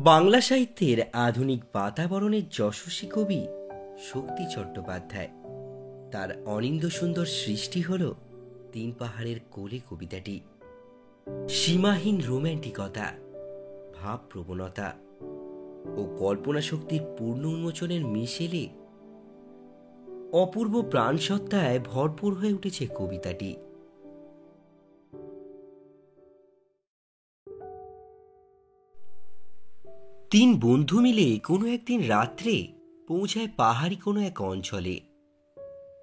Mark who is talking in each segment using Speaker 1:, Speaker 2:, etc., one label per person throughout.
Speaker 1: বাংলা সাহিত্যের আধুনিক বাতাবরণের যশস্বী কবি শক্তি চট্টোপাধ্যায়। তার অনিন্দ সুন্দর সৃষ্টি হল তিন পাহাড়ের কোলে কবিতাটি। সীমাহীন রোম্যান্টিকতা, ভাবপ্রবণতা ও কল্পনা শক্তির পূর্ণ উন্মোচনের মিশেলে অপূর্ব প্রাণসত্তায় ভরপুর হয়ে উঠেছে কবিতাটি। তিন বন্ধু মিলে কোনো একদিন রাত্রে পৌঁছায় পাহাড়ি কোনো এক অঞ্চলে।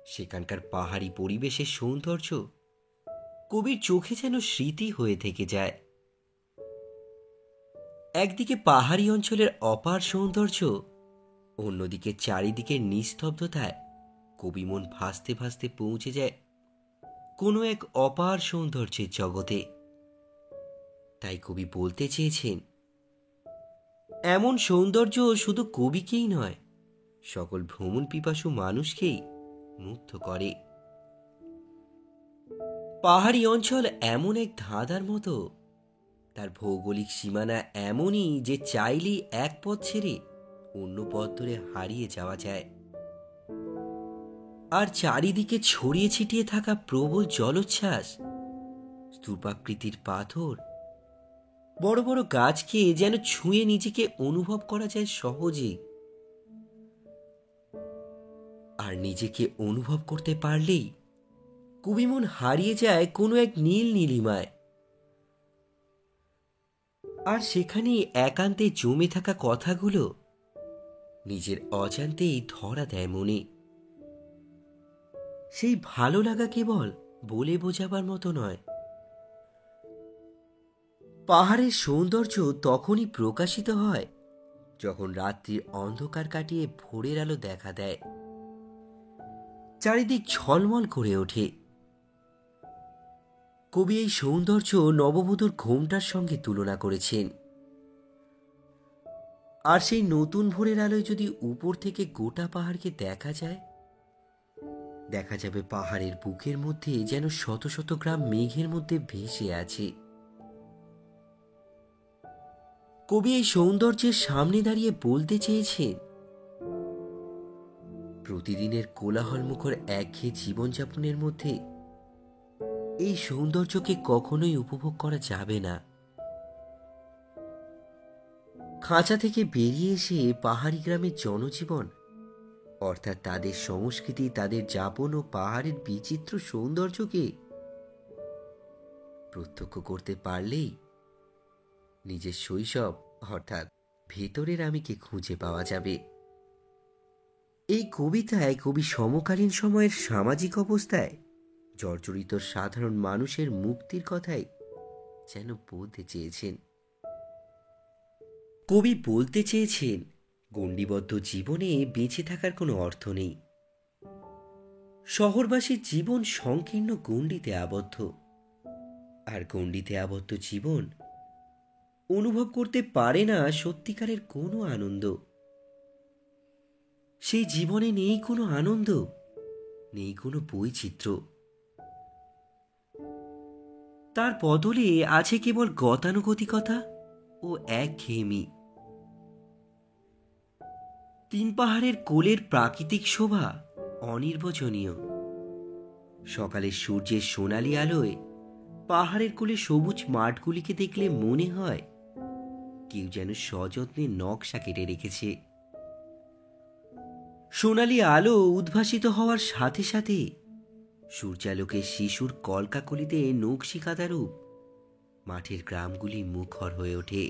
Speaker 1: সেখানকার পাহাড়ি পরিবেশের সৌন্দর্য কবির চোখে যেন স্মৃতি হয়ে থেকে যায়। একদিকে পাহাড়ি অঞ্চলের অপার সৌন্দর্য, অন্যদিকে চারিদিকের নিস্তব্ধতায় কবি মন ভাসতে ভাসতে পৌঁছে যায় কোনো এক অপার সৌন্দর্যের জগতে। তাই কবি বলতে চেয়েছেন, এমন সৌন্দর্য শুধু কবিকেই নয়, সকল ভ্রমণ পিপাসু মানুষকেই মুগ্ধ করে। পাহাড়ি অঞ্চল এমন এক ধাঁধার মতো, তার ভৌগোলিক সীমানা এমনই যে চাইলেই এক পথ ছেড়ে অন্য পথ ধরে হারিয়ে যাওয়া যায়। আর চারিদিকে ছড়িয়ে ছিটিয়ে থাকা প্রবল জলোচ্ছ্বাস, স্তূপাকৃতির পাথর, বড় বড় গাছকে যেন ছুঁয়ে নিজেকে অনুভব করা যায় সহজে। আর নিজেকে অনুভব করতে পারলেই কবি মন হারিয়ে যায় কোনো এক নীল নীলিমায়। আর সেখানেই একান্তে জমে থাকা কথাগুলো নিজের অজান্তেই ধরা দেয় মনে। সেই ভালো লাগা কেবল বলে বোঝাবার মতো নয়। পাহাড়ের সৌন্দর্য তখনই প্রকাশিত হয় যখন রাত্রির অন্ধকার কাটিয়ে ভোরের আলো দেখা দেয়, চারিদিক ঝলমল করে ওঠে। কবি এই সৌন্দর্য নববধূর ঘোমটার সঙ্গে তুলনা করেছেন। আর সেই নতুন ভোরের আলোয় যদি উপর থেকে গোটা পাহাড়কে দেখা যায়, দেখা যাবে পাহাড়ের বুকের মধ্যে যেন শত শত গ্রাম মেঘের মধ্যে ভেসে আছে। কবি এই সৌন্দর্যের সামনে দাঁড়িয়ে বলতে চেয়েছেন, প্রতিদিনের কোলাহলমুখর একঘেয়ে জীবনযাপনের মধ্যে এই সৌন্দর্যকে কখনোই উপভোগ করা যাবে না। খাঁচা থেকে বেরিয়ে এসে পাহাড়ি গ্রামের জনজীবন, অর্থাৎ তাদের সংস্কৃতি, তাদের যাপন ও পাহাড়ের বিচিত্র সৌন্দর্যকে প্রত্যক্ষ করতে পারলেই নিজের শৈশব অর্থাৎ ভেতরের আমিকে খুঁজে পাওয়া যাবে। এই কবিতায় কবি সমকালীন সময়ের সামাজিক অবস্থায় জর্জরিত সাধারণ মানুষের মুক্তির কথাই যেন বলতে চেয়েছেন। কবি বলতে চেয়েছেন, গণ্ডিবদ্ধ জীবনে বেঁচে থাকার কোনো অর্থ নেই। শহরবাসীর জীবন সংকীর্ণ গণ্ডিতে আবদ্ধ, আর গণ্ডিতে আবদ্ধ জীবন অনুভব করতে পারে না সত্যিকারের কোনো আনন্দ। সেই জীবনে নেই কোনো আনন্দ, নেই কোনো বৈচিত্র্য। তার বদলে আছে কেবল গতানুগতিকতা ও একঘেয়েমি। তিন পাহাড়ের কোলের প্রাকৃতিক শোভা অনির্বচনীয়। সকালের সূর্যের সোনালি আলোয় পাহাড়ের কোলে সবুজ মাঠগুলিকে দেখলে মনে হয় কেউ যেন সযত্নে নকশা কেটে রেখেছে। সোনালি আলো উদ্ভাসিত হওয়ার সাথে সাথে সূর্যালোকে শিশুর কলকাকলিতে নকশি কাঁথা রূপ মাঠের গ্রামগুলি মুখর হয়ে ওঠে।